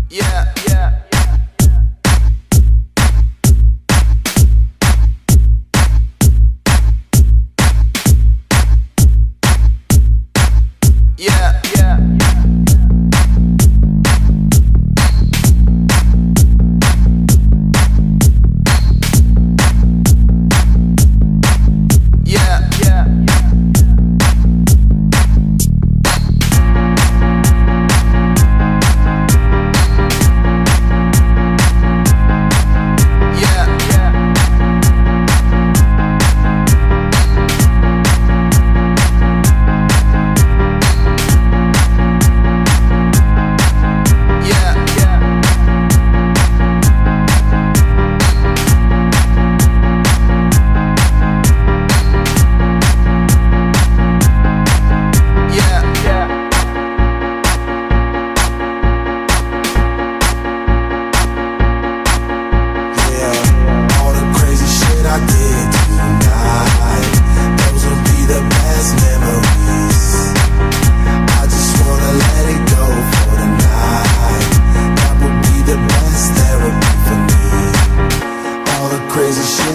Yeah, yeah. Yeah, yeah. Yeah, yeah.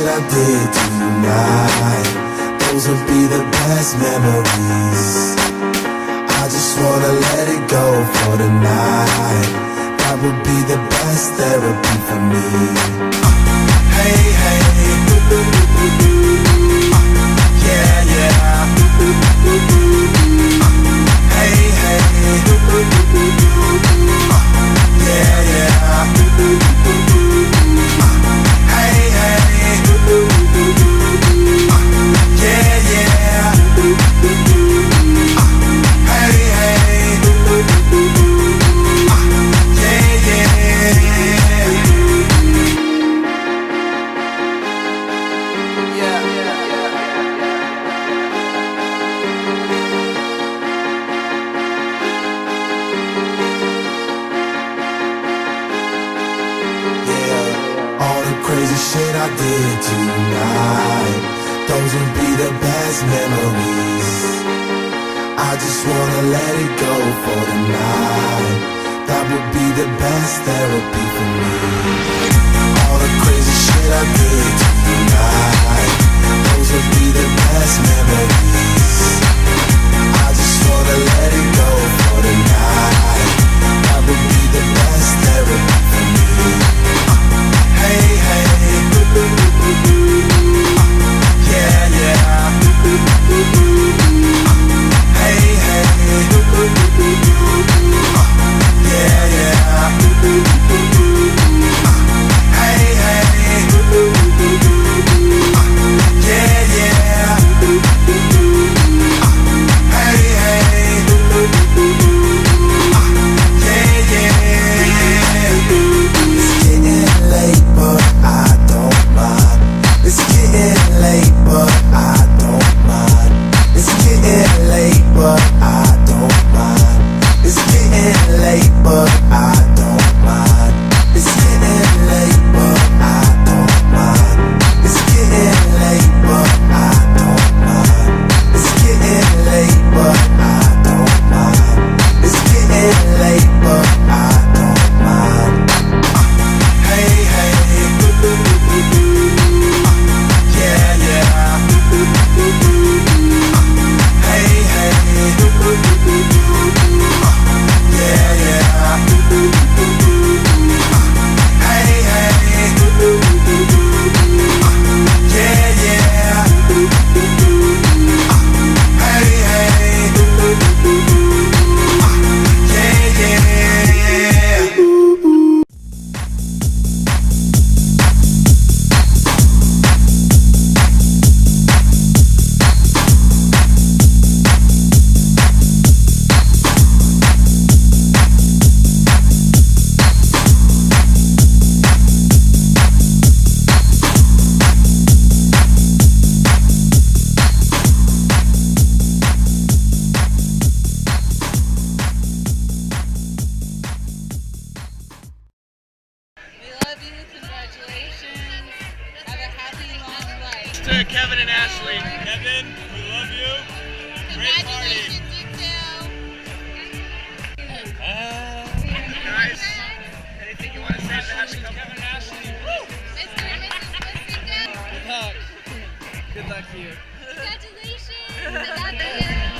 I did tonight, those would be the best memories. I just wanna let it go for the night. That would be the best therapy for me. Hey, hey, yeah, yeah. Hey, hey, yeah, yeah. Hey, hey. Yeah, yeah. Hey, hey. Yeah, yeah. All the crazy shit I did tonight, those would be the best memories. I just wanna let it go for the night. That would be the best therapy for me. All the crazy shit I did tonight, those would be the best memories. I just wanna let it go for the night. That would be the best therapy for me. Hey, hey. Yeah, yeah. Hey, hey. Yeah, yeah. Hey, hey. Yeah, yeah. Hey, hey. Yeah, yeah. It's getting late, but I don't mind. It's getting late, but I don't mind. It's getting late, but I don't mind. It's getting late, but I don't mind. It's getting late, but I don't mind. It's getting late, but I don't mind. It's getting late, but I don't mind. It's getting late, but I don't mind. Hey, hey. Yeah, yeah. Hey, hey. Yeah, yeah. Hey, hey. Yeah, yeah. Hey, hey. Yeah, yeah. To Kevin and Ashley. Kevin, we love you. Great party. Congratulations, you too. Guys, Good luck to you. Congratulations! I got the